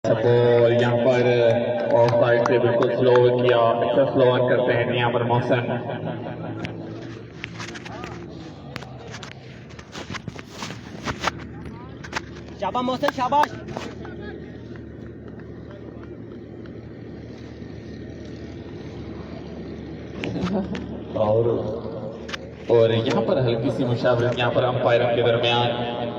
और यहाँ पर ऑफ साइड से बिल्कुल स्लो किया, अच्छा स्लो ऑन करते हैं यहाँ पर मौसम। शाबाश मोहसिन शाबाश। और यहाँ पर हल्की सी मुशावरत यहाँ पर अंपायरों के दरमियान।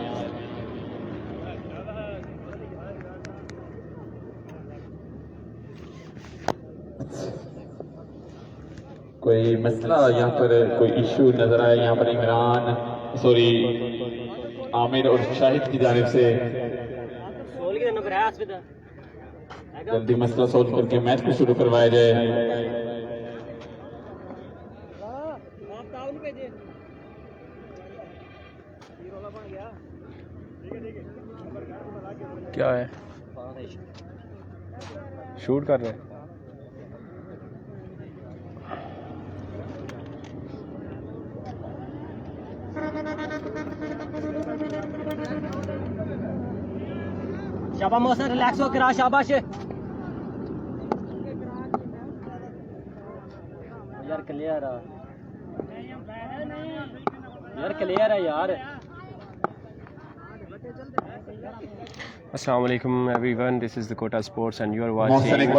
कोई मसला यहाँ पर कोई इशू नजर आया यहाँ पर आमिर और शाहिद की जानिब से जल्दी मसला सोल्व करके मैच को शुरू करवाया जाए। क्या है, शूट कर रहे हैं? शाबाश मोहसिन, रिलैक्स होकर आ, शाबाश। यार क्लियर है यार। अस्सलाम वालेकुम everyone, this is the Kota sports and you are watching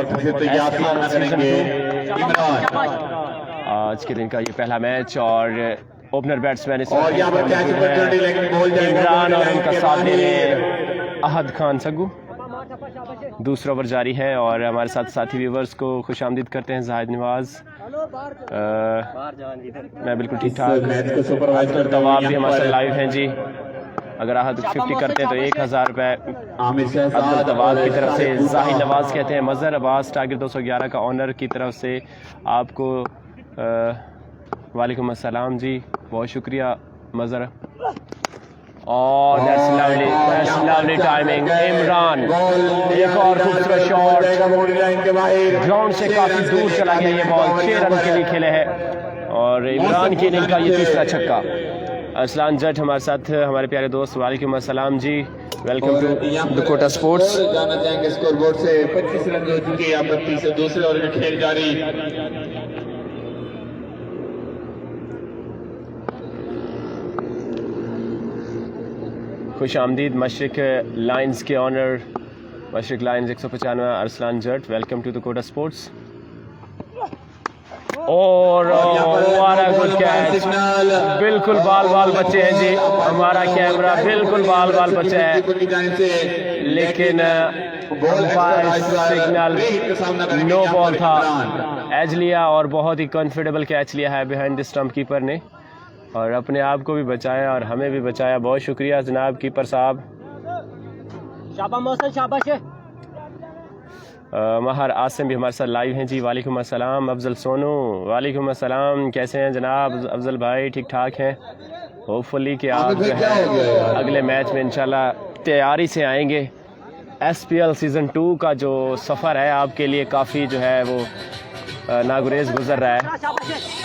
आज के दिन का ये पहला मैच और ओपनर बैट्समैन इमरान और उनका साथ दे रहे हैं अहद खान सग्गू। दूसरा ओवर जारी है और हमारे साथ साथी व्यूवर्स को खुशामदीद करते हैं। जाहिद नवाज, मैं बिल्कुल ठीक ठाक। तवाब भी हमारे साथ लाइव हैं जी। अगर आहद 50 करते हैं तो 1000 रुपये अब्दुल तवाब की तरफ से। जाहिद नवाज कहते हैं मज़हर अब्बास टाइगर 211 का ऑनर की तरफ से आपको वालेकुम अस्सलाम जी, बहुत शुक्रिया मज़हर। और दैट्स लवली टाइमिंग। इमरान, एक और खूबसूरत शॉट, ग्राउंड से काफ़ी दूर चला गया ये बॉल। 6 रन के लिए खेले हैं और इमरान की इनिंग का ये तीसरा छक्का। अरसलान जट हमारे साथ, हमारे प्यारे दोस्त, वालेकुम अस्सलाम जी, welcome to the Kota sports. जाना चाहेंगे स्कोर बोर्ड से 25 रन हो चुके हैं, 32 से दूसरे ओवर में खेल जारी। खुश आमदीद मशरिक लाइन्स के honour, Mashriq lines 195 Arsalan Jatt, welcome to the Kota sports. और गुड कैच, बिल्कुल बाल बचे हैं जी। हमारा कैमरा बिल्कुल बाल बचे हैं, लेकिन सिग्नल नो बॉल था। एज लिया और बहुत ही कंफर्टेबल कैच लिया है बिहाइंड द स्टंप कीपर ने, और अपने आप को भी बचाया और हमें भी बचाया। बहुत शुक्रिया जनाब कीपर साहब। शाबाश मोहसिन शाबाश। महर आसिम भी हमारे साथ लाइव हैं जी, वालेकुम अस्सलाम। अफजल सोनू, वालेकुम अस्सलाम, कैसे हैं जनाब? अफजल भाई ठीक ठाक हैं? होपफुली कि आप जो है अगले मैच में इंशाल्लाह तैयारी से आएंगे। SPL सीज़न 2 का जो सफ़र है आपके लिए काफ़ी जो है वो नागुरेज गुजर रहा है।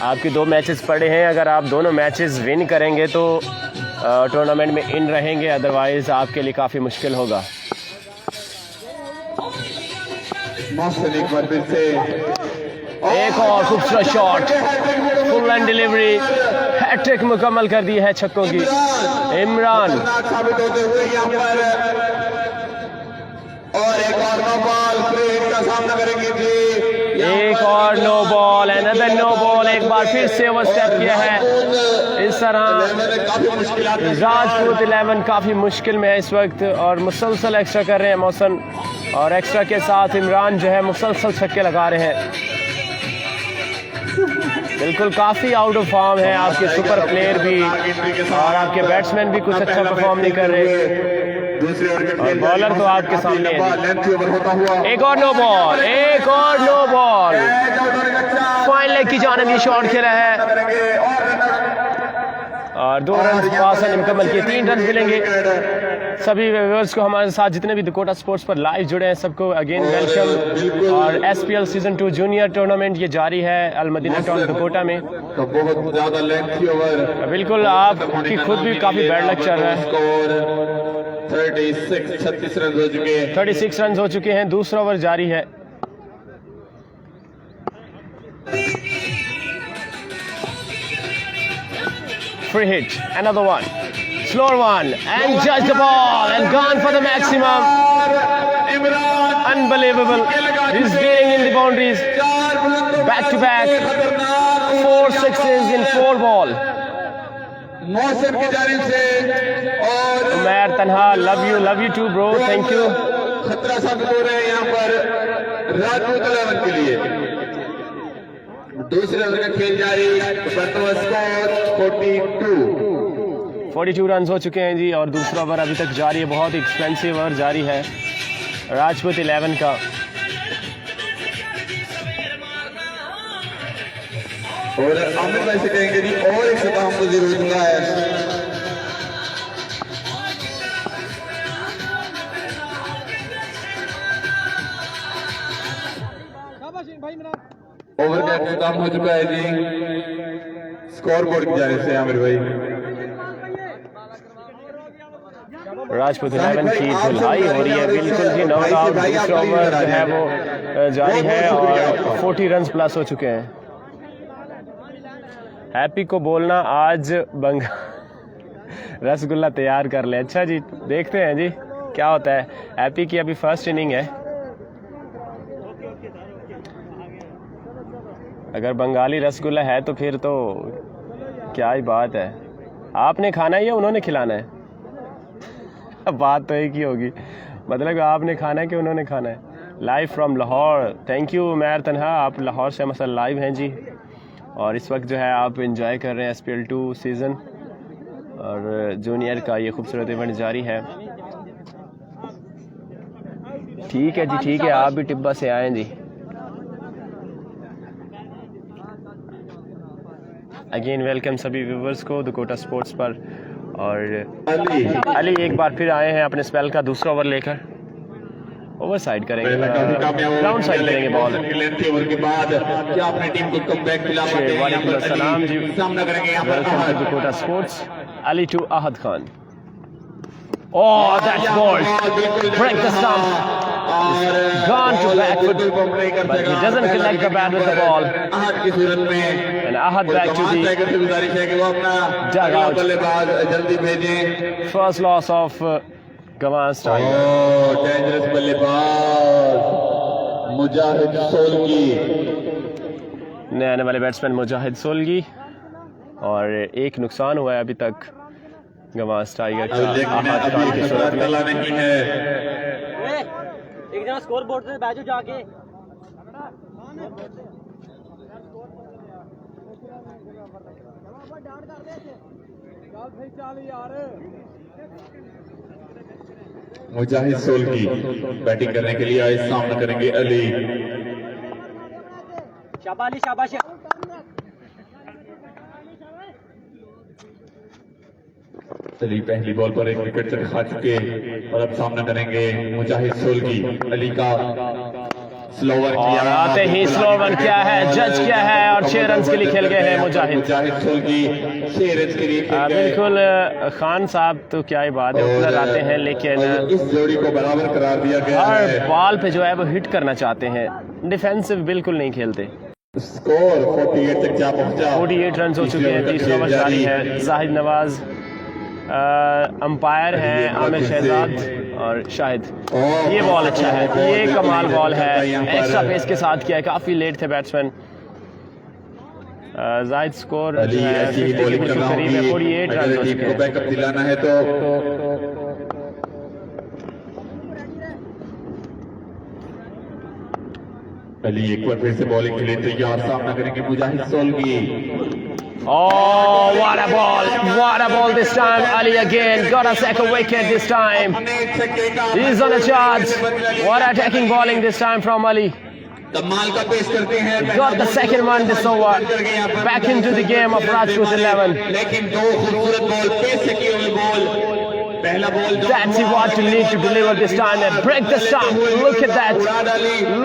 आपके 2 मैचेस पड़े हैं, अगर आप दोनों मैचेस विन करेंगे तो टूर्नामेंट में इन रहेंगे, अदरवाइज़ आपके लिए काफ़ी मुश्किल होगा। एक और खूबसूरत shot, full and delivery, hat trick मुकम्मल कर दी है छक्कों की इमरान। और एक और नो बॉल का सामना करेंगे जी। एक और no ball, another no ball. एक बार फिर से ओवर स्टेप किया है। इस तरह राजपूत 11 काफ़ी मुश्किल में है इस वक्त और मुसलसल एक्स्ट्रा कर रहे हैं मौसम, और एक्स्ट्रा के साथ इमरान जो है मुसलसल छक्के लगा रहे हैं। बिल्कुल काफ़ी आउट ऑफ फॉर्म है आपके सुपर प्लेयर भी, और आपके बैट्समैन भी कुछ अच्छा परफॉर्म नहीं कर रहे, और बॉलर तो आपके सामने है। एक और नो बॉल, एक और नो बॉल। फाइन लेग की जानिब ये शॉट खेला है और 2 रन पास मुकम्मल किए, 3 रन मिलेंगे। सभी व्यूअर्स को, हमारे साथ जितने भी कोटा स्पोर्ट्स पर लाइव जुड़े हैं, सबको अगेन वेलकम। और SPL सीज़न 2 जूनियर टूर्नामेंट ये जारी है अलमदीना टाउन कोटा में। बहुत ज्यादा लेंथी ओवर, बिल्कुल आपकी खुद भी काफ़ी बैड लक चल रहा है। 36 रन हो चुके हैं। 36 रन हो चुके हैं। दूसरा ओवर जारी है। Free hit, another one, slower one, and judge the ball and gone for the maximum. Unbelievable. He's dealing in the boundaries. Back to back, 4 sixes in 4 ball. मौसम की जानिब से और उमैर तन्हा, love you too bro, thank you. खतरा साबित हो रहे हैं यहाँ पर राजपूत 11 के लिए। दूसरे ओवर का खेल जारी, वर्तमान स्कोर 42 रन हो चुके हैं जी, और दूसरा ओवर अभी तक जारी है। बहुत एक्सपेंसिव ओवर जारी है राजपूत 11 का। और आमिर भाई से कहेंगे जी और एक सदा हमको जरूर दूंगा है। ओवर का इंतजाम हो चुका है जी, स्कोर बोर्ड की जानिब से आमिर भाई। राजपूत 11 की धुलाई हो रही है बिल्कुल जी। 9 आउट, दूसरा ओवर जो है वो जारी है और 40 रन प्लस हो चुके हैं। हैप्पी को बोलना आज रसगुल्ला तैयार कर ले। अच्छा जी, देखते हैं जी क्या होता है। हैप्पी की अभी फर्स्ट इनिंग है। अगर बंगाली रसगुल्ला है तो फिर तो क्या ही बात है। आपने खाना है या उन्होंने खिलाना है? अब बात तो एक ही होगी, मतलब आपने खाना है कि उन्होंने खाना है। Live from Lahore, thank you Umair तन्हा, आप लाहौर से मसल लाइव हैं जी। और इस वक्त जो है आप एंजॉय कर रहे हैं SPL2 सीज़न और जूनियर का ये खूबसूरत इवेंट जारी है। ठीक है जी, ठीक है, आप भी टिब्बा से आएँ जी। अगेन वेलकम सभी व्यूवर्स को दुकोटा स्पोर्ट्स पर। और अली एक बार फिर आए हैं अपने स्पेल का दूसरा ओवर लेकर। ओवर साइड करेंगे, ग्राउंड साइड करेंगे बॉल। क्या अपनी टीम को कमबैक दिला पाते हैं? वालेकुम अस्सलाम जी, सामना करेंगे यहाँ पर welcome to Dakota sports. Ali to Ahad Khan. Oh, that's ball. Break the stump. Gone to back foot, but he doesn't collect the bat with the ball. And Ahad back to the dugout. First loss of Gawans Tigers. Dangerous बल्लेबाज मुजाहिद सोलगी, नए आने वाले batsman मुजाहिद सोलगी। और एक नुकसान हुआ है अभी तक गवांस टाइगर का आहद खान की सूरत में। नहीं है। एक जना स्कोर बोर्ड पे बैठो जाके। मुजाहिद सोलगी बैटिंग करने के लिए आए, सामना करेंगे अली। शाबाश शाबाश। अली पहली बॉल पर एक विकेट खा चुके और अब सामना करेंगे मुजाहिद सोलगी। अली का स्लोवर किया, आते ही स्लोवर क्या है, जज क्या है, और 6 रन के लिए खेल गए हैं मुजाहिद सोलगी। 6 रन के लिए बिल्कुल खान साहब तो क्या ही बात है, ओपनर आते हैं लेकिन इस जोड़ी को बराबर करार दिया गया हर है। बॉल पे जो है वो हिट करना चाहते हैं, डिफेंसिव बिल्कुल नहीं खेलते। स्कोर 48 तक जा पहुंचा। 48 रन हो चुके हैं। तीसरा ओवर जारी है। जाहिद नवाज अंपायर हैं, आमिर शहजाद और शाहिद। ये बॉल अच्छा है, ये कमाल बॉल है, एक्स्ट्रा पेस के साथ किया है, काफी लेट थे बैट्समैन। जाहिद स्कोर जो है 50 के बिल्कुल करीब है। 48 रन हो चुके हैं। बैकअप दिलाना है तो अली एक बार फिर से बॉलिंग के लिए तैयार, सामना करेंगे मुजाहिद Solangi. Oh, what a ball! What a ball this time! Ali again got a second wicket this time. He's on a charge. What attacking bowling this time from Ali. कमाल का पेश करते हैं। Got the second one this over. Back into the game of Rajput 11. लेकिन दो खूबसूरत ball पेश किए हुए बॉल। पहला ball That's what you need to deliver this time and break the stump. Look at that.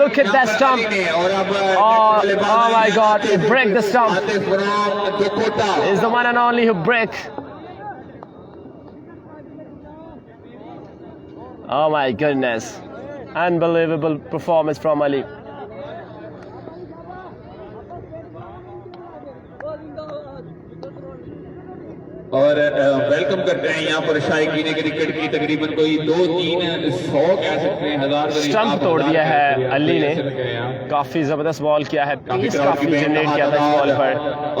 Look at that stump. Oh my God. Break the stump. Is the one and only who break. Oh my goodness. Unbelievable performance from Ali. और welcome करते हैं यहाँ पर शायकीन cricket की तकरीबन कोई 200-300 कह सकते हैं हजार स्टंप तोड़ दिया है अली ने, काफी जबरदस्त बॉल किया है, 30 काफी जनरेट किया था इस बॉल पर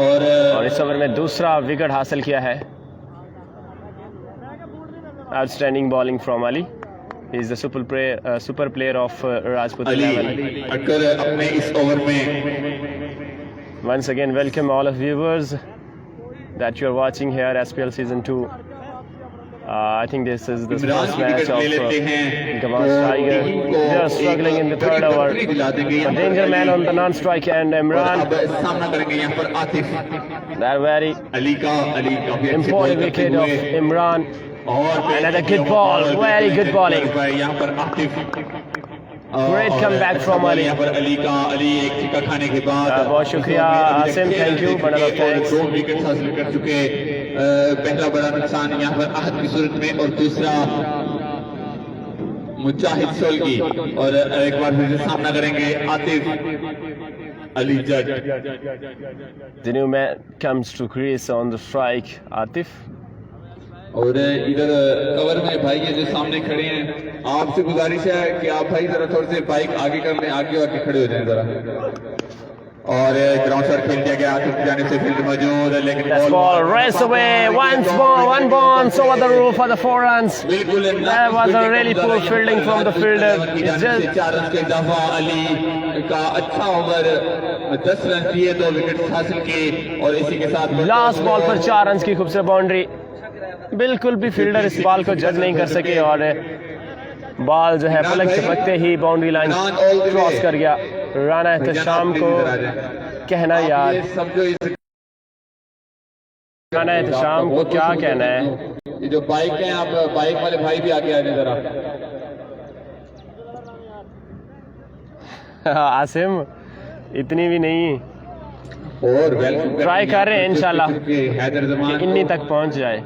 और इस ओवर में दूसरा विकेट हासिल किया है। Outstanding bowling from Ali. He is the super player of Rajput 11. अपने इस ओवर में once again welcome all of viewers that you are watching here SPL season 2. I think this is the first match of Gawans Tigers. They are struggling in the third over. A danger man on the non-strike and Imran. That very important wicket of Imran. Another good ball, very good bowling. Great comeback from Ali. बहुत शुक्रिया Asim, thank you, बड़ा thanks. 2 wicket हासिल कर चुके। पहला बड़ा नुकसान यहाँ पर आहत की सूरत में और दूसरा मुजाहिद सोलगी और एक बार फिर से सामना करेंगे आतिफ अली जज। The new man comes to crease on the strike, Atif. और इधर कवर में भाई ये जो सामने खड़े हैं, आपसे गुजारिश है कि आप भाई जरा थोड़े से बाइक आगे कर लें, आगे खड़े हो जाएं जरा। और ग्राउंड शॉट खेल दिया गया आतिफ की जानिब से, फील्ड मौजूद है लेकिन ball race away, one bounce over the roof for the 4 runs. That was a really poor fielding from the fielder. 4 run के इजाफा, अली का अच्छा ओवर, 10 रन दिए, 2 विकेट हासिल किए और इसी के साथ लास्ट बॉल पर 4 रन की खूबसूरत बाउंड्री। बिल्कुल भी फील्डर इस बॉल को जज नहीं कर सके और बॉल जो है पलक झपकते ही बाउंड्री लाइन क्रॉस कर गया। राना एहतशाम को कहना यार, राना एहतशाम को क्या कहना है। ये जो बाइक है, आप बाइक वाले भाई भी आगे आ जाए जरा। आसिम इतनी भी नहीं, और ट्राई कर रहे हैं इंशाल्लाह कि इन्नी तक पहुंच जाए।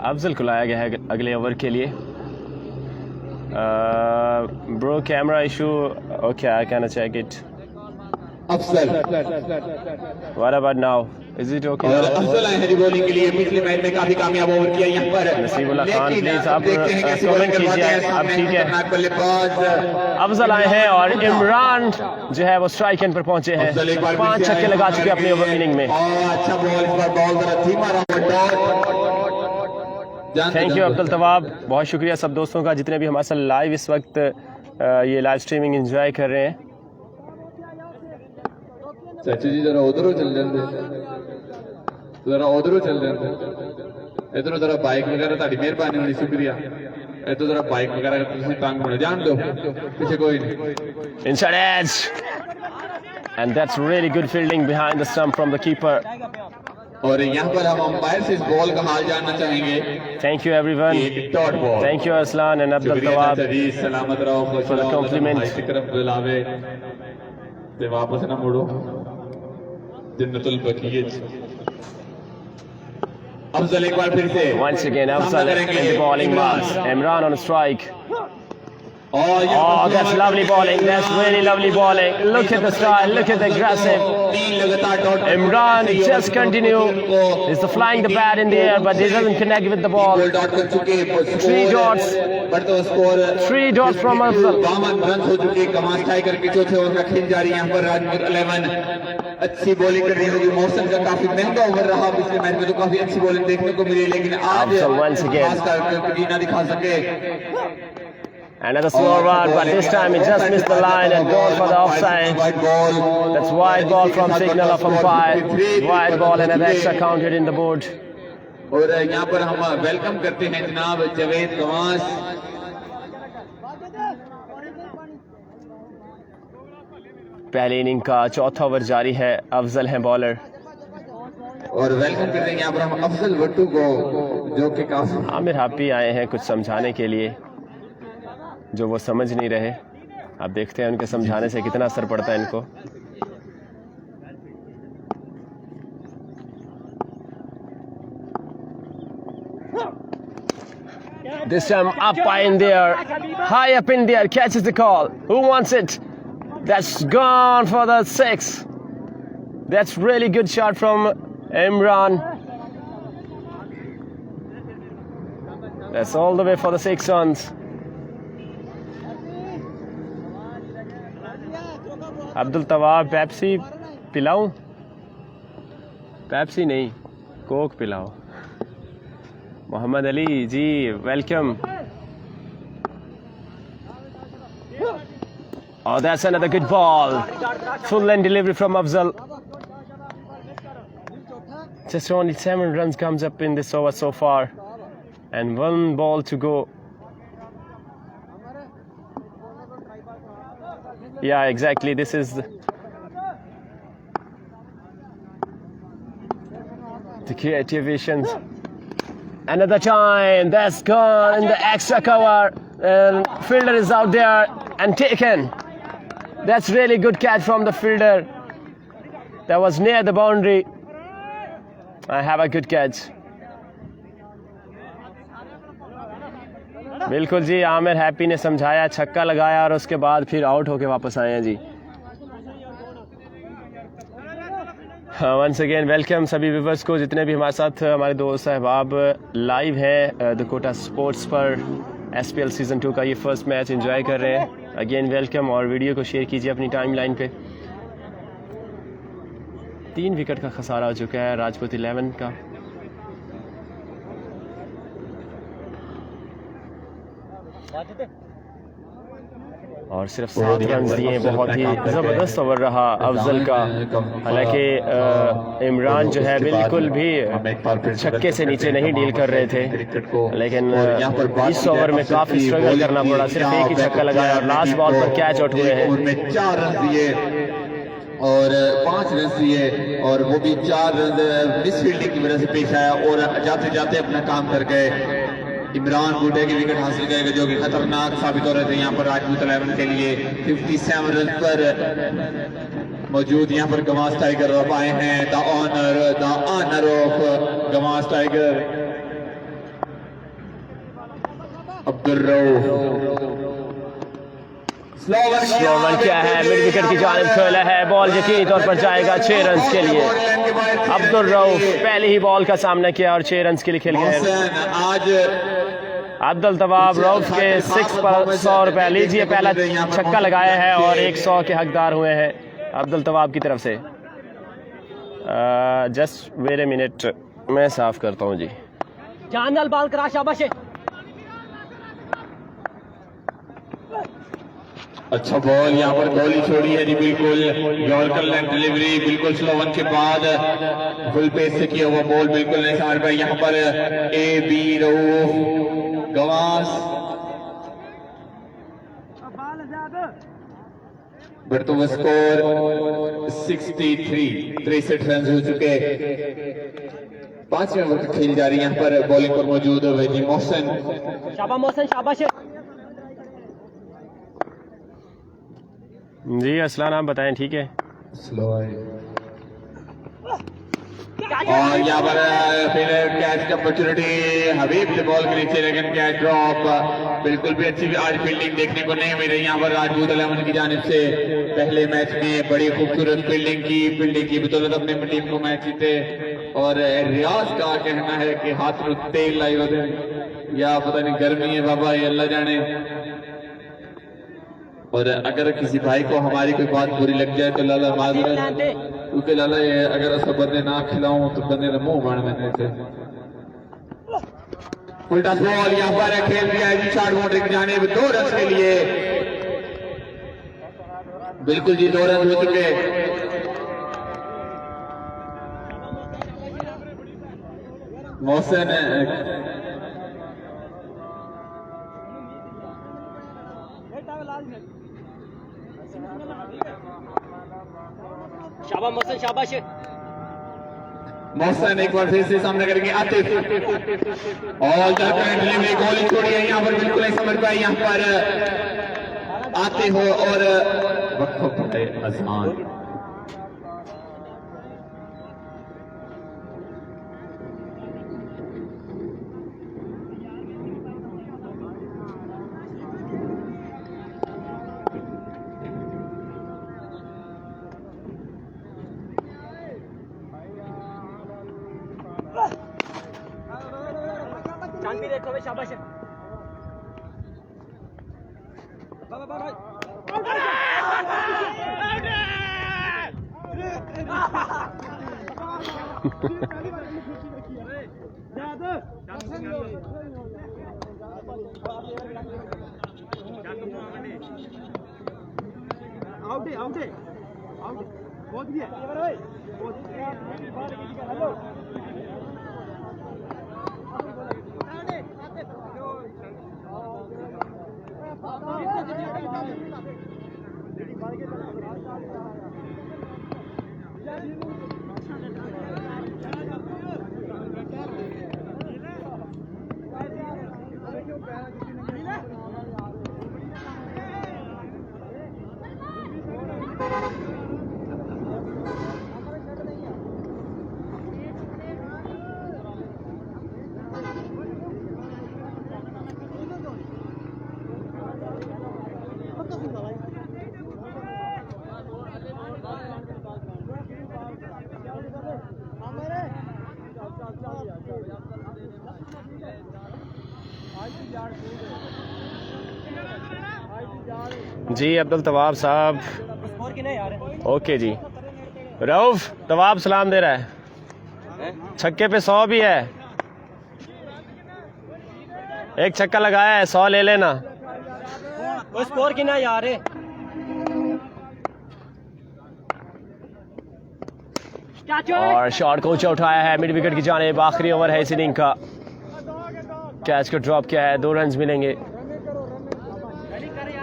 अफजल को लाया गया है अगले ओवर के लिए। Bro camera issue, okay I can check it. Afzal, what about now, is it okay? और अफजल आए हैं बॉलिंग के लिए, पिछले मैच में काफी कामयाब ओवर किया यहाँ पर। नसीबुल्लाह खान प्लीज आप कमेंट कीजिए। अब ठीक है, अफजल आए हैं और इमरान जो है वो स्ट्राइक एंड पर पहुंचे हैं, 5 छक्के लगा चुके अपनी ओवर इनिंग में। अच्छा बॉल धीमा रहा। थैंक यू अब्दुल तवाब, बहुत शुक्रिया सब दोस्तों का जितने भी हमारे साथ लाइव इस वक्त ये लाइव स्ट्रीमिंग एंजॉय कर रहे हैं। चाची जी जरा उधर चल जाते, जरा उधर चल जाते, इधर जरा बाइक वगैरह ताड़ी मेहरबानी होनी, शुक्रिया। इधर जरा बाइक वगैरह तुम तंग होने जान दो, पीछे कोई नहीं। Inside edge, and that's really good fielding behind the stump from the keeper. और यहाँ पर हम अंपायर से इस बॉल का हाल जानना चाहेंगे। Thank you everyone. Thank you Arslan and Abdul Tawab सलामत रहो for the compliment. तरफ बुलावे ते वापस ना मुड़ो जन्नतुल बकीये। अफजल एक बार फिर से once again Afzal in the bowling box. Imran on a strike. Oh, that's lovely bowling. That's really lovely bowling. Look at the style. Look at the aggressive. Imran just continue. He's flying the bat in the air, but he doesn't connect with the ball. 3 dots. 3 dots from Afzal. 52 run हो चुके। गवांस tiger के चौथे over का खेल जारी यहाँ पर राजपूत 11 अच्छी बॉलिंग कर रही है। मौसम का काफी महंगा ओवर रहा, पिछले मैच में तो काफी अच्छी बॉलिंग देखने को मिली, लेकिन आज खास करके ना दिखा सके। Another slow run, but this time he just missed the line and gone for the offside. That's wide ball from signal of umpire. Wide ball and an extra counted in the board. और यहाँ पर हम welcome करते हैं जनाब जवेद गवांस। पहली inning का चौथा ओवर जारी है, अफजल हैं बॉलर। और वेलकम करते हैं यहाँ पर हम अफजल भट्टू को, जो कि काफी आमिर हाफी आए हैं कुछ समझाने के लिए जो वो समझ नहीं रहे। आप देखते हैं उनके समझाने से कितना असर पड़ता है इनको। This time up high in there. High up in there. Catches the call. Who wants it? That's gone for the 6. That's really good shot from Imran. That's all the way for the 6 runs. Abdul Tawab, Pepsi पिलाऊं? Pepsi नहीं, Coke पिलाओ. Muhammad Ali ji, welcome. Oh, that's another good ball. Full lane delivery from Afzal. Just only 7 runs comes up in this over so far, and 1 ball to go. Yeah, exactly. This is the creativations. Another time, that's gone in the extra cover, and fielder is out there and taken. That's really good catch from the fielder. That was near the boundary. I have a good catch. बिल्कुल जी, Aamir happy ने समझाया, छक्का लगाया और उसके बाद फिर out होके वापस आए हैं जी. वंस अगेन वेलकम सभी व्यूवर्स को, जितने भी हमारे साथ हमारे दोस्त अहबाब लाइव हैं दकोटा स्पोर्ट्स पर SPL सीज़न 2 का ये फर्स्ट मैच एंजॉय कर रहे हैं. अगेन वेलकम, और वीडियो को शेयर कीजिए अपनी टाइम लाइन पे. 3 विकेट का खसारा हो चुका है राजपूत 11 का. और सिर्फ 7 रन दिए. बहुत ही ज़बरदस्त ओवर रहा अफजल का. हालांकि इमरान जो है बिल्कुल भी छक्के से नीचे नहीं डील कर रहे थे, लेकिन इस ओवर में काफ़ी स्ट्रगल करना पड़ा. सिर्फ एक ही छक्का लगाया और लास्ट बॉल पर कैच आउट हुए हैं. 4 रन दिए और 5 रन दिए, और वो भी 4 रन मिस फील्डिंग की वजह से पेश आया और जाते जाते अपना काम कर गए. इमरान बूटे की विकेट हासिल करेगा, जो कि खतरनाक साबित हो रहे थे यहाँ पर राजपूत 11 के लिए. 57 रन पर मौजूद यहाँ पर गवांस टाइगर आए हैं. The honour of Gawans tiger Abdul Rauf. Slow one क्या है, मिड विकेट की जानिब खेला है. बॉल यकीनी तौर पर जाएगा 6 रन के लिए. अब्दुल रऊफ पहले ही बॉल का सामना किया और 6 रन के लिए खेल गए. आज अब्दुल तवाब रऊफ के 6 पर 100 रुपये लीजिए. पहला छक्का लगाया है और 100 के हकदार हुए हैं अब्दुल तवाब की तरफ से. जस्ट वेट अ मिनट, मैं साफ करता हूँ जी. जानल बॉल करा, शाबाश. अच्छा बॉल, यहाँ पर गोली छोड़ी है जी. बिल्कुल यॉर्कर लेंथ डिलीवरी, बिल्कुल स्लोवन के बाद फुल पेस से किया हुआ बॉल बिल्कुल नहीं समझ पाए. यहाँ पर AB रऊफ गवांस. बढ़तो स्कोर 63 रन हो चुके. 5वें ओवर खेली जा रही है. यहाँ पर बॉलिंग पर मौजूद है जी मोहसिन. शाबाश मोहसिन, शाबाश जी. असलान आप बताएं, ठीक है. और यहाँ पर फिर कैच की अपॉर्चुनिटी हबीब से बॉल के नीचे, लेकिन कैच ड्रॉप. बिल्कुल भी अच्छी आज फील्डिंग देखने को नहीं मिल रही यहाँ पर राजपूत 11 की जानिब से. पहले मैच में बड़ी खूबसूरत फील्डिंग की बदौलत अपने टीम को मैच जीते. और रियाज का कहना है कि हाथ में तेल लाई होते या पता नहीं गर्मी है बाबा, ये अल्लाह जाने. और अगर किसी भाई को हमारी कोई बात बुरी लग जाए तो लाला माजरत, क्योंकि लाला ये अगर ऐसा बंदे ना खिलाऊं तो बंदे ने मुंह बाढ़ में से. उल्टा बॉल यहाँ पर खेल दिया है जी शॉर्ट बाउंड्री की जानिब. 2 रन के लिए. बिल्कुल जी 2 रन हो चुके. मोहसिन शाबाश मोहसिन, शाबाश. मोहसिन एक बार फिर से सामने करेंगे आतिफ. और डिलीवरी गोली छोड़ी है यहाँ पर, बिल्कुल नहीं समझ पाए यहाँ पर आते हो और वक्त आसान. ध्यान भी देखो भाई, शाबाश है। आउट है, आउट है, आउट है, बहुत ही है भाई, बहुत हेलो जी अब्दुल तवाब साहब, स्कोर की नहीं यार। ओके जी। रऊफ तवाब सलाम दे रहा है, छक्के पे 100 भी है, एक छक्का लगाया है, 100 ले लेना। वो स्कोर की ना यार है। और शॉट को ऊंचा उठाया है मिड विकेट की जानिब। आखिरी ओवर है इस इनिंग का, कैच को ड्रॉप किया है, 2 रन मिलेंगे।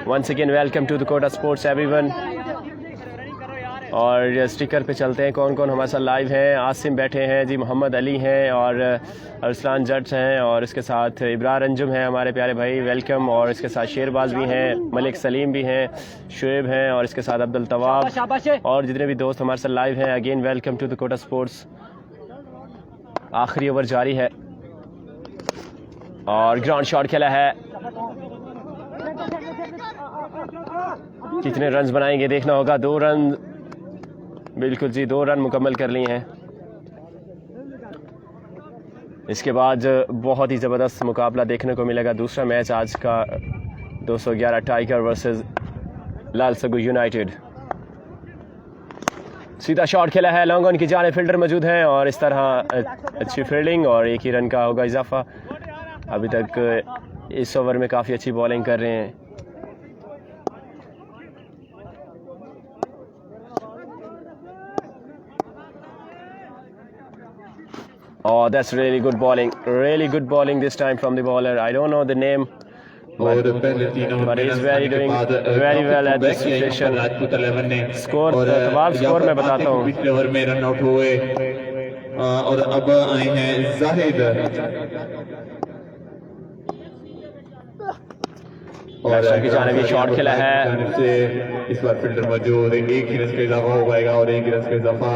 Once again welcome to the Kota sports everyone. और स्टिकर पे चलते हैं कौन कौन हमारे साथ लाइव हैं। आसिम बैठे हैं जी, मोहम्मद अली हैं और अरसलान जट्स हैं, और इसके साथ इब्रार अंजुम हैं हमारे प्यारे भाई, वेलकम। और इसके साथ शेरबाज भी हैं, मलिक सलीम भी हैं, शुएब हैं, और इसके साथ अब्दुल तवाब, और जितने भी दोस्त हमारे साथ लाइव हैं, again welcome to the Kota sports. आखिरी ओवर जारी है और ग्राउंड शॉट खेला है, कितने रन बनाएंगे देखना होगा। 2 रन, बिल्कुल जी 2 रन मुकम्मल कर लिए हैं। इसके बाद बहुत ही ज़बरदस्त मुकाबला देखने को मिलेगा। दूसरा मैच आज का 211 टाइगर वर्सेस लाल सगू यूनाइटेड। सीधा शॉट खेला है, लॉन्ग ऑन की जाने फील्डर मौजूद हैं, और इस तरह अच्छी फील्डिंग और 1 ही रन का होगा इजाफा। अभी तक इस ओवर में काफ़ी अच्छी बॉलिंग कर रहे हैं। Oh, that's really good bowling this time from the bowler. I don't know the name, but he's doing very well at this situation. Score, तमाम स्कोर मैं बताता हूँ। पिछले ओवर में रन आउट हुए और अब आए हैं जाहिद, और की जाने भी शॉट खेला है से इस बार फील्डर मौजूद, 1 ही रन का इजाफा हो पाएगा और 1 रन का इजाफा,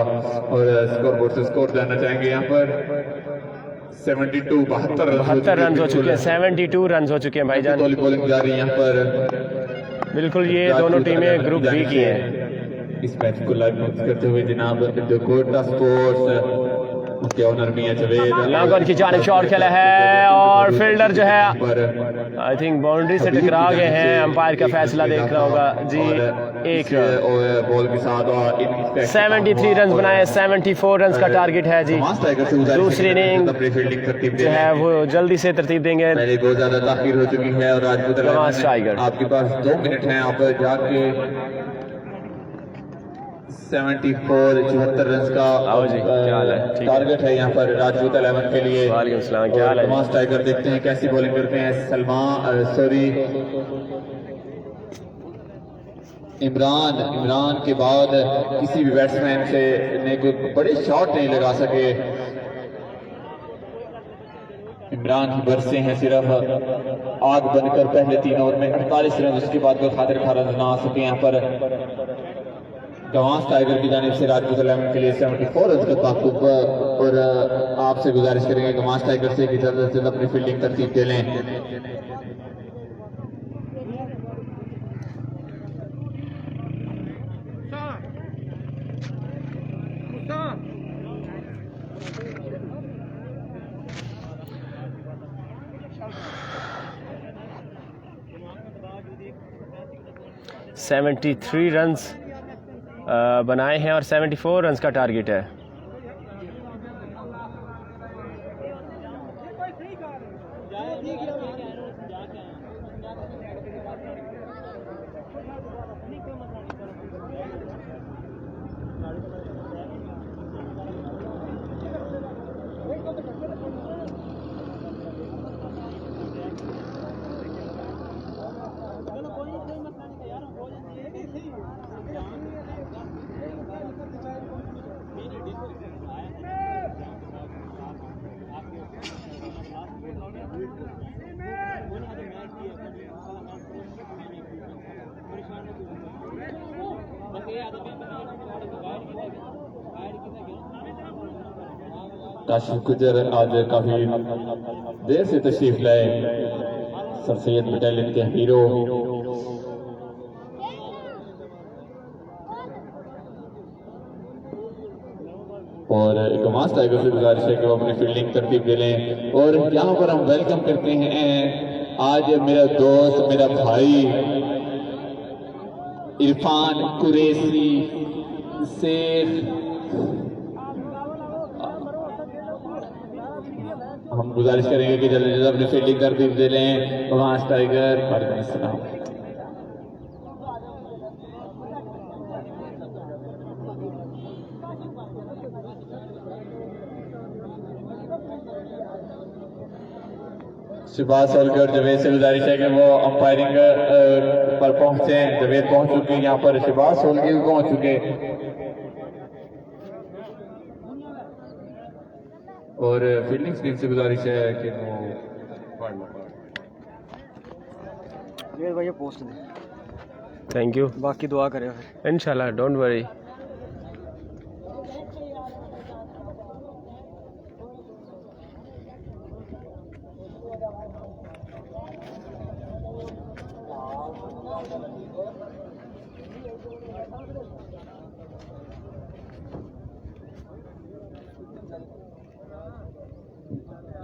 और स्कोर बोर्ड से स्कोर जानना चाहेंगे यहाँ पर 72 रन हो चुके हैं, 72 रन हो चुके हैं भाईजान। बॉलिंग जारी यहाँ पर, बिल्कुल ये दोनों टीमें ग्रुप बी की हैं। इस मैच को लाइव करते हुए जनाब कोटा स्पोर्ट्स के ऑनर भी हैं जवेद। लॉन्ग की जानिब शॉट खेला है और फील्डर जो है आई थिंक बाउंड्री से टकरा गए हैं। अंपायर का फैसला देखना होगा जी। 1 बॉल के साथ 73 रन बनाए, 74 रन का टारगेट है जी। दूसरी इनिंग जो है वो जल्दी से तरतीब देंगे। बहुत ज्यादा ताखीर हो चुकी है और राजपूत टाइगर आपके पास 2 मिनट हैं, आप जाके 74 रन का टारगेट है यहाँ पर राजपूत 11 के लिए। वालेकुम सलाम, क्या हाल है? टाइगर देखते हैं कैसी बॉलिंग करते हैं। इमरान के बाद किसी भी बैट्समैन से ने कोई बड़े शॉट नहीं लगा सके। इमरान की बरसें हैं सिर्फ आग बनकर पहले 3 ओवर में 48 रन, उसके बाद कोई खातिर खा रन ना आ सके। यहाँ पर गवांस टाइगर की जानिब से राजपूत 11 के लिए 74 रन का ताकुब, और आपसे गुजारिश करेंगे गवांस टाइगर से कि जल्द से जल्द अपनी फील्डिंग तरतीब दे लें। 73 रन्स बनाए हैं और 74 रन्स का टारगेट है। काशिफ गुजर आज काफी देर से तशरीफ लाए, सर सैयद बटालियन के हीरो। और गवांस टाइगर से गुजारिश है कि वो अपनी फील्डिंग तरतीब दे लें। और यहाँ पर हम वेलकम करते हैं आज मेरा दोस्त, मेरा भाई इरफान कुरैशी से। हम गुजारिश करेंगे कि जल्दी जल्दी अपनी फील्डिंग तरतीब दे लें। गवांस टाइगर, वालेकुम अस्सलाम। शहबाज सोलकर जवेद से गुजारिश है कि वो अंपायरिंग पर पहुंचे। जवेद पहुंच चुके, यहाँ पर शहबाज सोलकर भी पहुंच चुके। और फील्डिंग टीम से गुजारिश है कि वो भाई पोस्ट दे। थैंक यू, बाकी दुआ करें फिर इंशाल्लाह, डोंट वरी।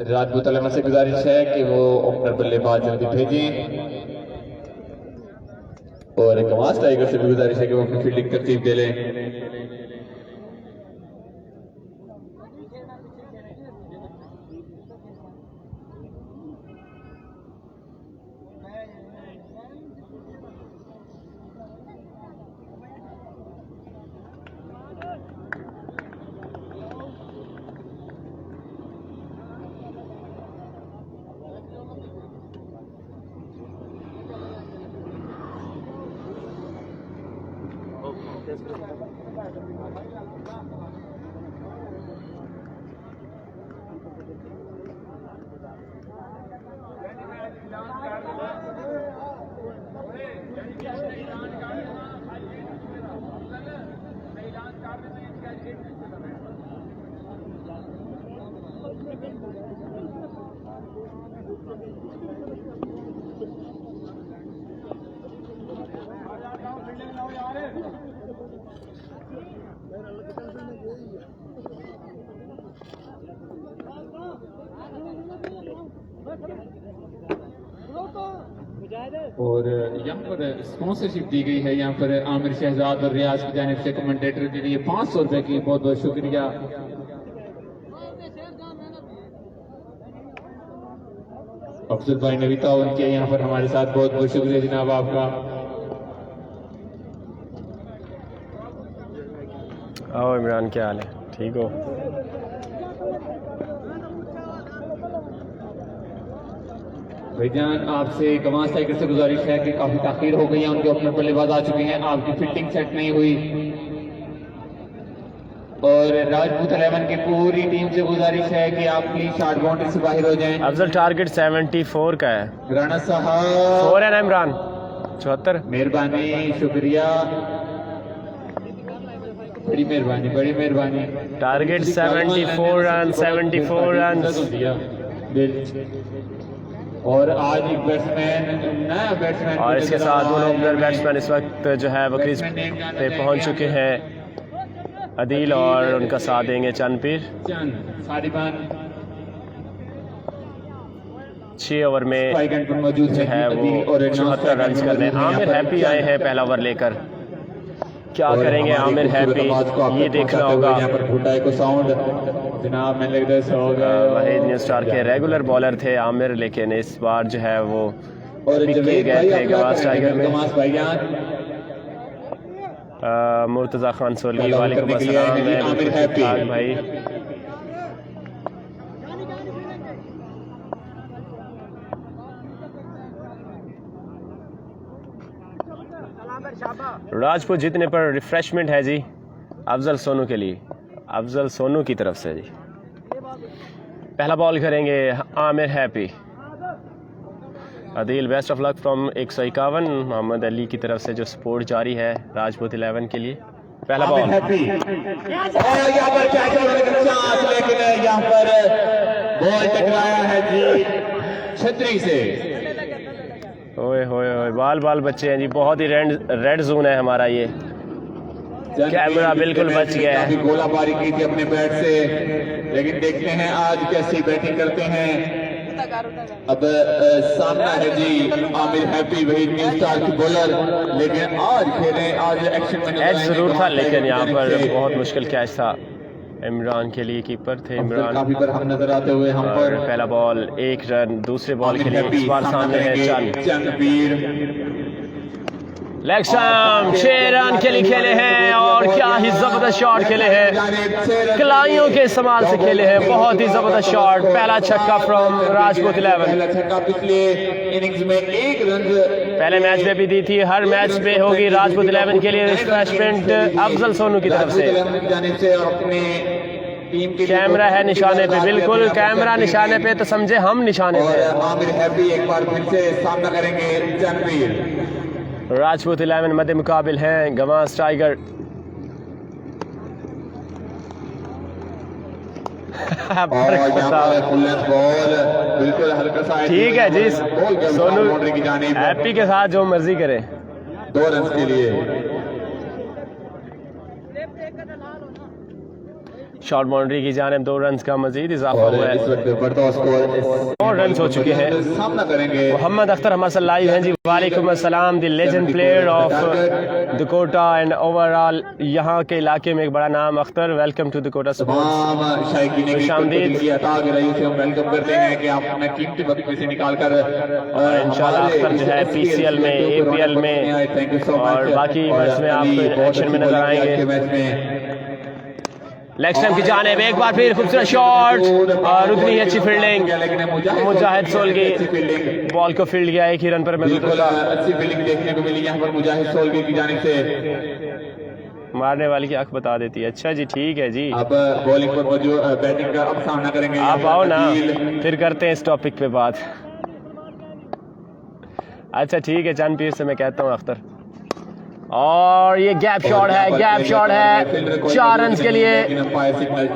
राजपूत अलीवन से गुजारिश है कि वो ओपनर बल्लेबाज जल्दी भेजें। और गवांस टाइगर से भी गुजारिश है कि वो अपनी फील्डिंग तरतीब दे लें। और यहाँ पर स्पॉन्सरशिप दी गई है, यहाँ पर आमिर शहजाद और रियाज की जानिब से कमेंटेटर के लिए 500 रुपए की बहुत बहुत शुक्रिया। अफजल भाई ने भी ताउन किया यहाँ पर हमारे साथ, बहुत बहुत शुक्रिया जनाब आपका। आओ इमरान, क्या हाल है? ठीक हो? भाईजान आपसे गवांस टाइगर से गुजारिश है कि काफी ताखीर हो गई है, उनके अपने बल्लेबाज आ चुके हैं, आपकी फील्डिंग सेट नहीं हुई। और राजपूत अलीवन की पूरी टीम से गुजारिश है कि आप प्लीज शॉर्ट बाउंड्री से बाहर हो जाएं। अफजल टारगेट 74 का है। राणा साहब 4 है ना इमरान? 74। मेहरबानी, शुक्रिया, बड़ी मेहरबानी, बड़ी मेहरबानी। Target 74 run, 74 run. और आज एक बैट्समैन, नया बैट्समैन, और इसके साथ दोनों ओपनर बैट्समैन इस वक्त जो है वो क्रीज पे पहुंच चुके हैं। अदील और उनका साथ देंगे चंद पीर। 6 ओवर में स्ट्राइक एंड पर मौजूद जो है वो 74 रन करने। आमिर हैप्पी आए हैं पहला ओवर लेकर, क्या करेंगे आमिर हैप्पी ये देखना होगा। वहीद न्यू स्टार के रेगुलर बॉलर थे आमिर, लेकिन इस बार जो है वो पिक किए गए थे गवास टाइगर में। मुर्तज़ा खान सोलगी वालेकुम अस्सलाम भाई। राजपूत जीतने पर रिफ्रेशमेंट है जी अफजल सोनू के लिए, अफजल सोनू की तरफ से जी। पहला बॉल करेंगे Aamir Happy. Adeel best of luck from 151 Mohammad Ali की तरफ से जो सपोर्ट जारी है राजपूत 11 के लिए। पहला बॉल और यहाँ पर लेकिन यहाँ पर बॉल टकराया है जी छतरी से। ओए होए होए बाल बाल बच्चे हैं जी, बहुत ही रेड जोन है हमारा ये। कैमरा बिल्कुल बच गया है। गोलाबारी की थी अपने बैट से, लेकिन देखते हैं आज कैसी बैटिंग करते हैं। अब सामना है जी आमिर हैप्पी, वही न्यू स्टार की बॉलर, लेकिन आज खेले आज एक्शन में एज जरूर था, लेकिन यहाँ पर बहुत मुश्किल कैच था इमरान के लिए। कीपर थे इमरान। काफी पर हम नजर आते हुए हम पर पहला बॉल 1 रन। दूसरे बॉल के लिए इस बार सामने है चंदवीर। लेग स्टंप 6 रन के लिए खेले हैं और क्या ही जबरदस्त शॉट खेले हैं, कलाइयों के इस्तेमाल से खेले हैं, बहुत ही जबरदस्त शॉट। पहला छक्का फ्रॉम राजपूत 11। पिछले इनिंग्स में 1 रन पहले मैच में भी दी थी, हर मैच पे होगी राजपूत 11 के लिए रिफ्रेशमेंट अफजल सोनू की तरफ से। कैमरा है निशाने पे, बिल्कुल कैमरा निशाने पे तो समझे हम निशाने पे। आमिर हैप्पी एक बार फिर से सामना करेंगे चंदवीर। राजपूत 11 मध्य मुकाबिल हैं गवास टाइगर। ठीक है जी, सोनू हैप्पी के साथ जो मर्जी करे। 2 रन के लिए शॉर्ट बाउंड्री की जानिब 2 रन का मजीद इजाफा हुआ है। 4 रन हो चुके हैं। सामना करेंगे मोहम्मद अख्तर हमारे साथ लाइव हैं जी। वालेकुम अस्सलाम। The legend player of Dakota and overall यहाँ के इलाके में एक बड़ा नाम Akhtar. Welcome to Dakota sports. वेलकम करते हैं कि आप अपना कीमती वक्त में से निकाल कर इंशाल्लाह अख्तर जो है PCL में, APL में और बाकी मैच में आप एक्शन में नजर आएंगे। लेग स्टंप की जानिब एक बार फिर खूबसूरत शॉट और उतनी ही अच्छी फील्डिंग मुजाहिद सोलगी। बॉल को फील्ड किया 1 ही रन पर। बिल्कुल अच्छी फील्डिंग देखने को मिली यहाँ पर मुजाहिद सोलगी की जानिब से। मारने वाले की आंख बता देती है। अच्छा जी ठीक है जी। अब बॉलिंग पर मौजूद बैटिंग का अब सामना करेंगे। आप आओ ना, फिर करते हैं इस टॉपिक पे बात। अच्छा ठीक है, चंद पीर से मैं कहता हूँ अख्तर। और ये गैप शॉट है, गैप शॉट है 4 रन के लिए।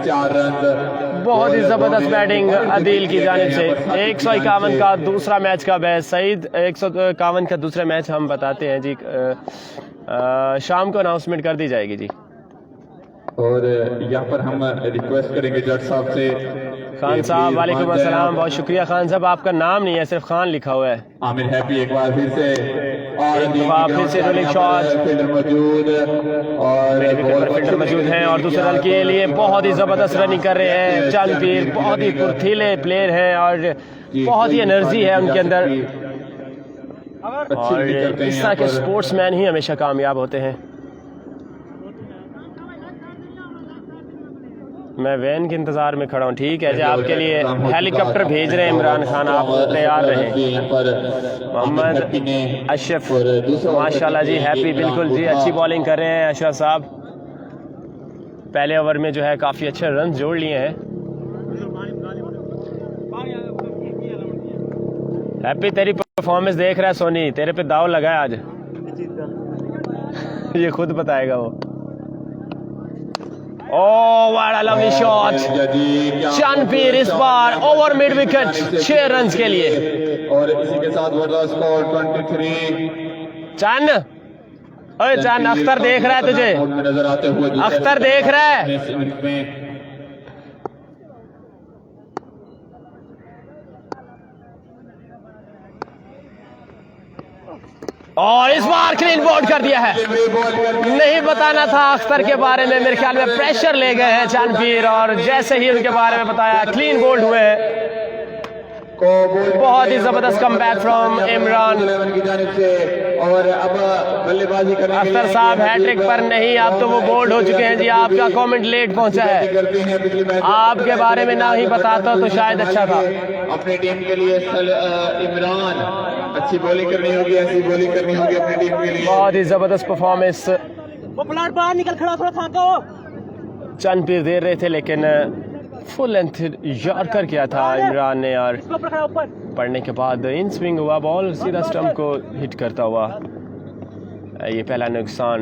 4 रन, बहुत ही जबरदस्त बैटिंग अदील की जानिब से। 151 का दूसरा मैच का बैच सईद। 151 का दूसरा मैच हम बताते हैं जी, शाम को अनाउंसमेंट कर दी जाएगी जी। और यहाँ पर हम रिक्वेस्ट करेंगे जज साहब से। खान साहब वालेकुम अस्सलाम, बहुत शुक्रिया खान साहब। आपका नाम नहीं है, सिर्फ खान लिखा हुआ है। आमिर हैप्पी एक बार फिर से फिर से रोलिंग शॉट, फील्डर मौजूद और फील्डर मौजूद हैं और दूसरे रन के लिए बहुत ही जबरदस्त रनिंग कर रहे हैं चंद पीर। बहुत ही फुर्तीले प्लेयर हैं और बहुत ही एनर्जी है उनके अंदर। और इस तरह के स्पोर्ट्समैन ही हमेशा कामयाब होते हैं। मैं वैन के इंतजार में खड़ा हूँ। ठीक है जी, आपके लिए हेलीकॉप्टर भेज रहे हैं इमरान खान, आप तैयार रहें। मोहम्मद अशरफ माशाल्लाह जी, हैप्पी बिल्कुल जी, अच्छी बॉलिंग कर रहे हैं अशरफ साहब। पहले ओवर में जो है काफ़ी अच्छे रन जोड़ लिए हैं। हैप्पी तेरी परफॉर्मेंस देख रहा है सोनी, तेरे पे दाव लगा है आज। ये खुद बताएगा वो। Oh what a lovely shot. Chandpir इस बार ओवर मिड विकेट 6 रन के लिए। और इसी के साथ स्कोर 23। चंद, ओए चंद, अख्तर देख रहा है तुझे, नजर आते हुए अख्तर देख रहा है। और इस बार क्लीन बोल्ड कर दिया है। नहीं बताना था अख्तर के बारे में, मेरे ख्याल में प्रेशर ले गए हैं चांदपीर, और जैसे ही उनके बारे में बताया क्लीन बोल्ड हुए हैं। बहुत ही जबरदस्त कमबैक फ्रॉम इमरान। और अब बल्लेबाजी करने अख्तर साहब हैट्रिक पर नहीं, अब तो वो बोल्ड हो चुके हैं जी। आपका कमेंट लेट पहुंचा है, आपके बारे में ना ही बताता तो शायद अच्छा था। अपनी टीम के लिए इमरान अच्छी बॉलिंग करनी होगी, ऐसी बॉलिंग करनी होगी अपनी टीम के लिए। बहुत ही जबरदस्त परफॉर्मेंस वो प्लाट बाहर निकल खड़ा, थोड़ा फांको। चांदपीर दे रहे थे, लेकिन फुल लेंथ यॉर्कर किया था इमरान ने, और पढ़ने के बाद इन स्विंग हुआ, बॉल सीधा स्टंप को हिट करता हुआ। ये पहला नुकसान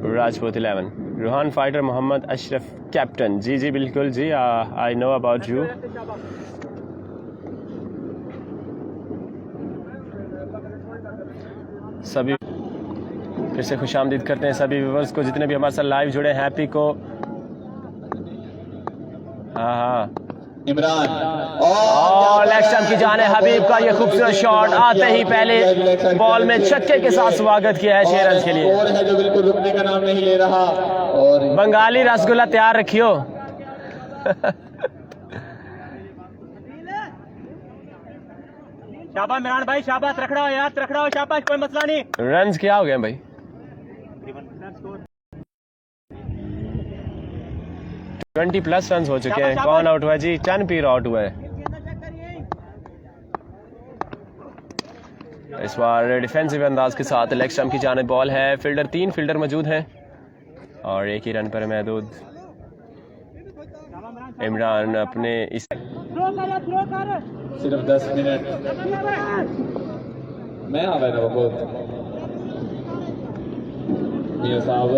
राजपूत 11। Ruhan fighter Mohammad Ashraf captain. जी जी बिल्कुल जी, आई नो अबाउट यू। सभी फिर से खुशामदीद करते हैं सभी व्यूवर्स को, जितने भी हमारे साथ लाइव जुड़े हैं। हैप्पी को हाँ इमरान और लेग स्टंप की जाने हबीब का ये खूबसूरत शॉट आते ही पहले बॉल में छक्के के साथ स्वागत किया है 6 रन के लिए। है जो बिल्कुल रुकने का नाम नहीं ले रहा। और बंगाली रसगुल्ला तैयार रखियो। शाबाश इमरान भाई, शाबाश, रख रहा हो यार, रख रहा हो, शाबाश, कोई मसला नहीं। रन्स क्या हो गए भाई? 20+ रन हो चुके हैं। कौन आउट हुआ जी? चांदपीर आउट हुआ है। इस बार डिफेंसिव अंदाज के साथ लेग स्टंप की जानिब बॉल है। फील्डर 3 फील्डर मौजूद हैं और 1 ही रन पर महदूद। इमरान अपने इस सिर्फ 10 मिनट मैं आ गया बहुत ये साहब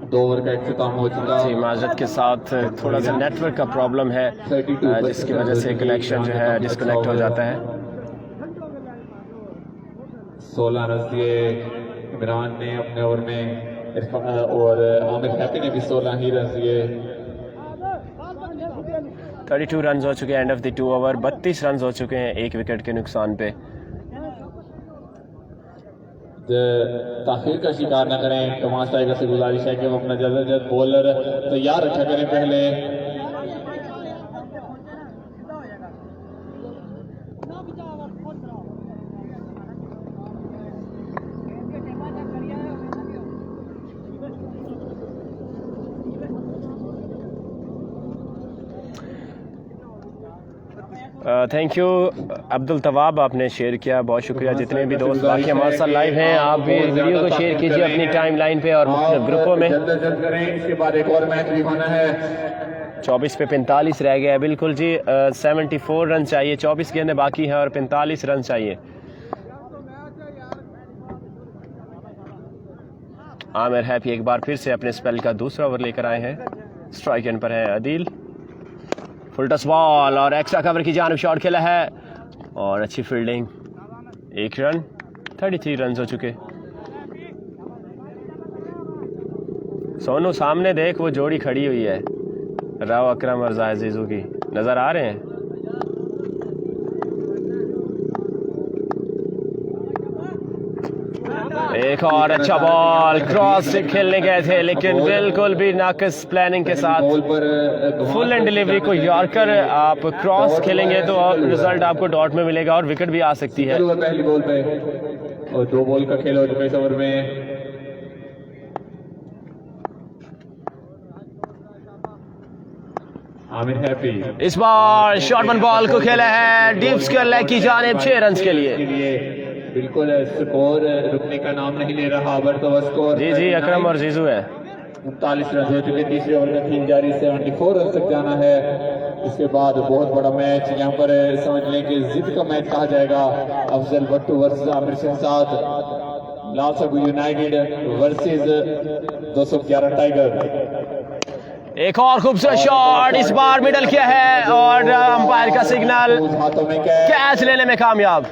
2 ओवर का इख्तिताम हो चुका जी। माजरत के साथ थोड़ा सा नेटवर्क का प्रॉब्लम है, जिसकी वजह से कनेक्शन जो है डिस्कनेक्ट हो जाता है। 16 रन दिए इमरान ने अपने ओवर में, और आमिर हैप्पी ने भी 16 ही रन दिए। 32 रन हो चुके हैं end of the 2 over. 32 run हो चुके हैं 1 विकेट के नुकसान पे। ताखिर का शिकार न करें। गवांस टाइगर से गुजारिश है कि वो अपना जल्द से जल्द बॉलर तैयार रखा करें पहले। थैंक यू अब्दुल तवाब, आपने शेयर किया, बहुत शुक्रिया। जितने भी दोस्त बाकी हमारे साथ लाइव हैं, आप भी वीडियो को शेयर कीजिए अपनी टाइम लाइन पे और ग्रुपों में। जल्द करें, इसके बाद एक और मैच भी होना है। 24 पे 45 रह गया है। बिल्कुल जी, 74 रन चाहिए। 24 गेंदें बाकी हैं और 45 रन चाहिए। आमिर हैप्पी एक बार फिर से अपने स्पेल का दूसरा ओवर लेकर आए हैं। स्ट्राइक एंड पर है अदील। फुल टच बॉल और एक्स्ट्रा कवर की जानिब शॉट खेला है और अच्छी फील्डिंग। 1 रन। 33 रन हो चुके। सोनू सामने देख, वो जोड़ी खड़ी हुई है, राव अकरम और जाहिद जीजू की, नजर आ रहे हैं। एक और अच्छा बॉल, क्रॉस से खेलने गए थे लेकिन बिल्कुल भी नाकिस प्लानिंग के साथ फुल एंड डिलीवरी को यॉर्कर आप क्रॉस खेलेंगे तो रिजल्ट आपको डॉट में मिलेगा और विकेट भी आ सकती है। पहली बॉल पे और 2 बॉल का खेल हो चुका इस ओवर में। आमिर हैप्पी इस बार शॉर्ट वन बॉल को खेला है डीप स्क्वायर लेग की जानिब 6 रन के लिए। बिल्कुल स्कोर रुकने का नाम नहीं ले रहा। स्कोर जी जी, अकरम और जीजू है। 39 रन हो चुके। तीसरे ओवर में 3 जारी, 74 रन तक जाना है। इसके बाद बहुत बड़ा मैच यहाँ पर समझ लें कि जिद का मैच कहा जाएगा। अफजल भट्टू वर्सेस आमिर शहजाद, लाल सबू यूनाइटेड वर्सेस 211 टाइगर। एक और खूबसूरत शॉट, इस बार मिडल किया है और अंपायर का सिग्नल, कैच लेने में कामयाब।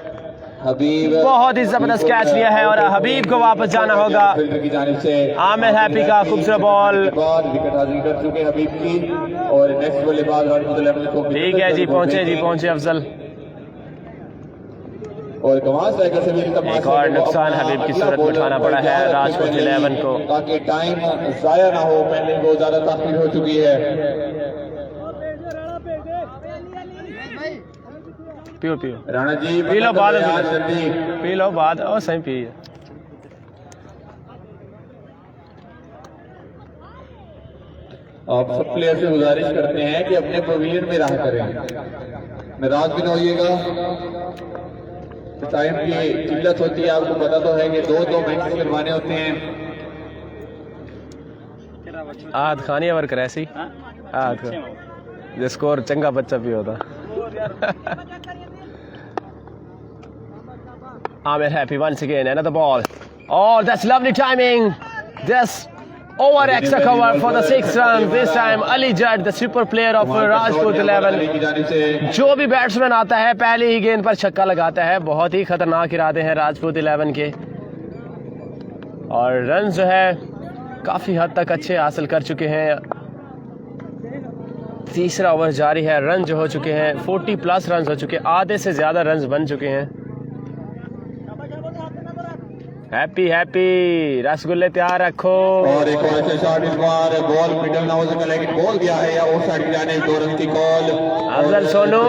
हबीब बहुत ही जबरदस्त कैच लिया है और हबीब को वापस जाना होगा। फील्डर की जानिब से आमिर हैप्पी का खूबसूरत बॉल, विकेट हासिल कर चुके हबीब की और नेक्स्ट बल्लेबाज राजपूत इलेवन को ठीक है जी, पहुंचे अफजल। और गवांस टाइगर से भी एक और नुकसान हबीब की सूरत में उठाना पड़ा है राजपूत 11 को, ताकि टाइम जाया ना हो। पहले वो ज्यादा ताखीर हो चुकी है। पियो राणा जी पी लो बाद जल्दी पी लो बाद और सही पी। आप सब प्लेयर से गुजारिश करते हैं कि अपने पवेलियन में रहा करें, नाराज भी ना होइएगा। टाइम की किल्लत होती है, आपको पता तो है कि दो मैचेस करवाने होते हैं। आद खानी अवर करैसी आद जो स्कोर चंगा बच्चा भी होता। Amir happy once again, another ball. Oh, that's lovely timing. Just over extra cover for the 6 runs. This time Ali Judd, the super player of Rajput 11. जो भी बैट्समैन आता है पहली ही गेंद पर छक्का लगाता है। बहुत ही खतरनाक इरादे हैं राजपूत 11 के और रन जो है काफी हद तक अच्छे हासिल कर चुके हैं। तीसरा ओवर जारी है, रन जो हो चुके हैं 40+ रन हो चुके हैं, आधे से ज्यादा रन बन चुके हैं। हैप्पी रसगुल्ले तैयार रखो। और एक और अच्छा शॉट, इस बार बॉल मिडल ना हो सका लेकिन बॉल गया है या ऑफ साइड की जानिब, 2 रन की कॉल। अफजल सोनू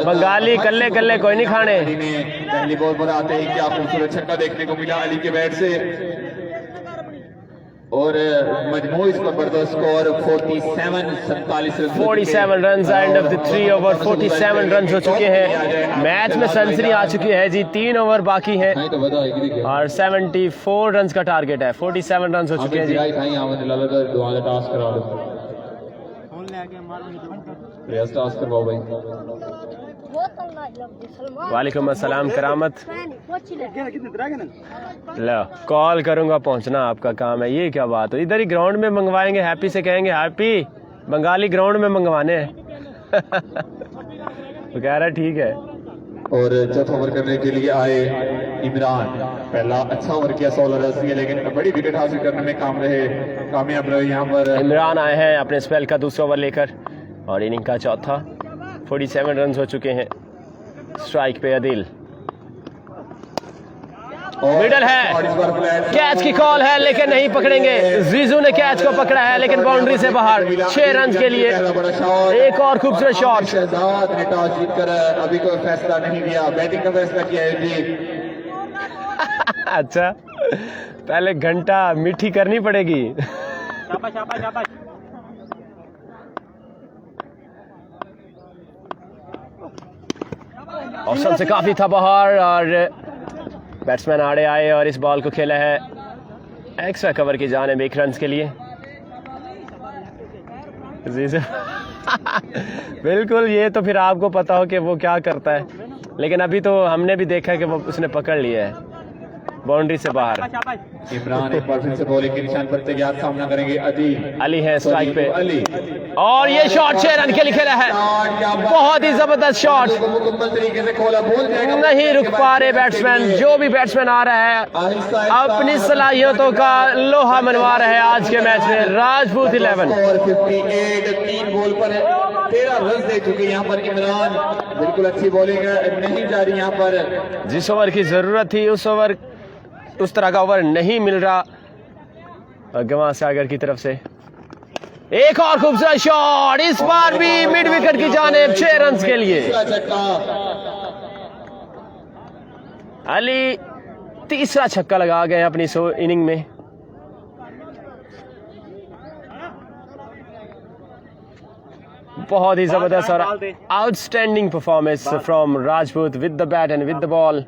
बंगाली कल्ले कोई नहीं खाने। पहली बॉल पर आते ही क्या खूबसूरत छक्का देखने को मिला अली के बैट से और मजमूई जबरदस्त score 47 run end of the 3 over 47 run हो चुके हैं। मैच में सेंचुरी आ चुकी है जी, 3 ओवर बाकी हैं और 74 रन का टारगेट है। 47 रन हो चुके हैं जी। वालेकुम अस्सलाम करामत। लो कॉल करूंगा, पहुंचना आपका काम है। ये क्या बात है, इधर ही ग्राउंड में मंगवाएंगे। हैप्पी से कहेंगे हैप्पी बंगाली ग्राउंड में मंगवाने हैं। वो कह रहा ठीक है। और जब ओवर करने के लिए आए इमरान, पहला अच्छा ओवर किया 16 रन दिए लेकिन बड़ी विकेट हासिल करने में कामयाब रहे। यहाँ पर इमरान आए हैं अपने स्पेल का दूसरा ओवर लेकर और इनिंग का चौथा। 47 रन हो चुके हैं। स्ट्राइक पे अदिल, मिडल है, कैच की कॉल है लेकिन नहीं पकड़ेंगे। जीजू ने कैच को पकड़ा है लेकिन बाउंड्री से बाहर। 6 रन के लिए एक और खूबसूरत शॉट। शहजाद ने टॉस जीतकर अभी कोई फैसला नहीं लिया, बैटिंग का फैसला किया है जी। अच्छा पहले घंटा मीठी करनी पड़ेगी। ऑप्शन से काफी था बाहर और बैट्समैन आड़े आए और इस बॉल को खेला है एक्स्ट्रा कवर की जानिब 1 रन के लिए। बिल्कुल, ये तो फिर आपको पता हो कि वो क्या करता है, लेकिन अभी तो हमने भी देखा कि वो उसने पकड़ लिया है बाउंड्री से बाहर। इमरान एक बार फिर से बॉलिंग के निशान पर तैयार, सामना करेंगे अली है स्ट्राइक पे और ये शॉट 6 रन के लिए खेला है। बहुत ही जबरदस्त शॉट, मुकम्मल तरीके से खोला, बॉल जाएगा, नहीं रुक पा रहे बैट्समैन। जो भी बैट्समैन आ रहा है अपनी सलाहियतों का लोहा मनवा रहा है आज के मैच में। राजपूत 11 3 बॉल पर 13 रन दे चुके यहाँ पर इमरान। बिल्कुल अच्छी बॉलिंग नहीं जा रही यहाँ पर। जिस ओवर की जरूरत थी उस तरह का ओवर नहीं मिल रहा। गवांस टाइगर की तरफ से एक और खूबसूरत शॉट, इस बार भी मिड विकेट की जानिब 6 रन के लिए। अली तीसरा छक्का लगा गए अपनी इनिंग में। बहुत ही जबरदस्त और outstanding performance from Rajput with the bat and with the ball.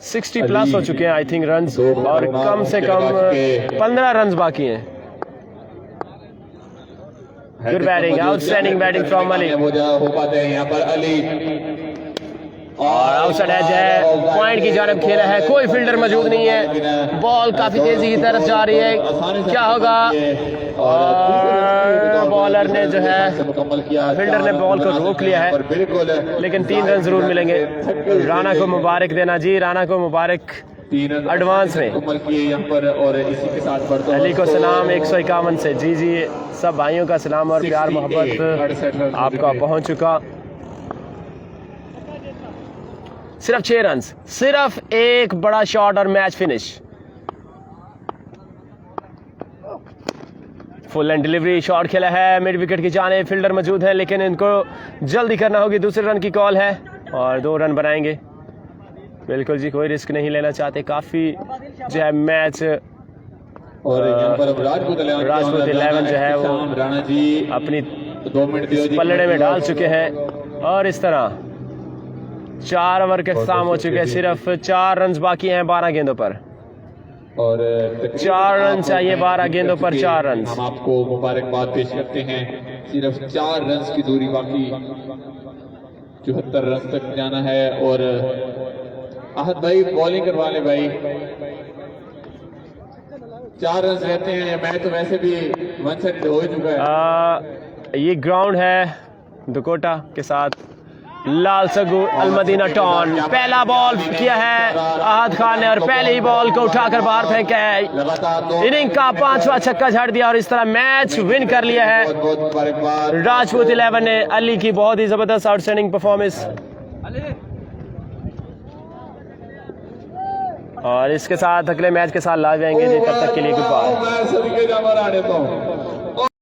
60+ हो चुके हैं आई थिंक रन और कम से कम 15 रन बाकी हैं। Good batting, outstanding batting from Ali. हो पाते हैं यहाँ पर अली। और आउटसाइड एज है, पॉइंट की जानब खेला है, कोई फील्डर मौजूद नहीं है, बॉल काफी तेजी की तरफ जा रही है, क्या होगा? और बॉलर ने जो है, फील्डर ने बॉल को रोक लिया है, लेकिन 3 रन जरूर मिलेंगे। राणा को मुबारक देना जी, राणा को मुबारक एडवांस में। अली को सलाम 151 से। जी जी, सब भाइयों का सलाम और प्यार मोहब्बत आपका पहुंच चुका। सिर्फ 6 रन, सिर्फ एक बड़ा शॉट और match finish. Full and delivery shot खेला है, मिड विकेट की जाने, फील्डर मौजूद है, लेकिन इनको जल्दी करना होगी। दूसरे रन की कॉल है और 2 रन बनाएंगे। बिल्कुल जी, कोई रिस्क नहीं लेना चाहते, काफी जो है मैच। और यहाँ पर राजपूत 11 जो है वो राणा जी अपनी 2 मिनट पलड़े में डाल चुके हैं। और इस तरह 4 ओवर के इख्तिताम हो चुके हैं, सिर्फ 4 रन बाकी हैं 12 गेंदों पर। और 4 रन चाहिए 12 गेंदों पर 4 रन। हम आपको मुबारकबाद पेश करते हैं, सिर्फ 4 रन की दूरी बाकी, 74 रन तक जाना है। और आहद भाई बॉलिंग करवा ले भाई, 4 रन रहते हैं, मैं तो वैसे भी 1 साइड हो ही चुका है। ये ग्राउंड है दुकोटा के साथ लाल सगू अलमदीना टाउन। पहला बॉल किया है आहद खान ने और पहले ही बॉल को उठाकर बाहर फेंका है। इनिंग का 5वां छक्का झाड़ दिया और इस तरह मैच विन कर लिया है राजपूत 11 ने। अली की बहुत ही जबरदस्त आउटस्टैंडिंग परफॉर्मेंस। और इसके साथ अगले मैच के साथ लाइव आएंगे जी, तब तक के लिए गुड बाय।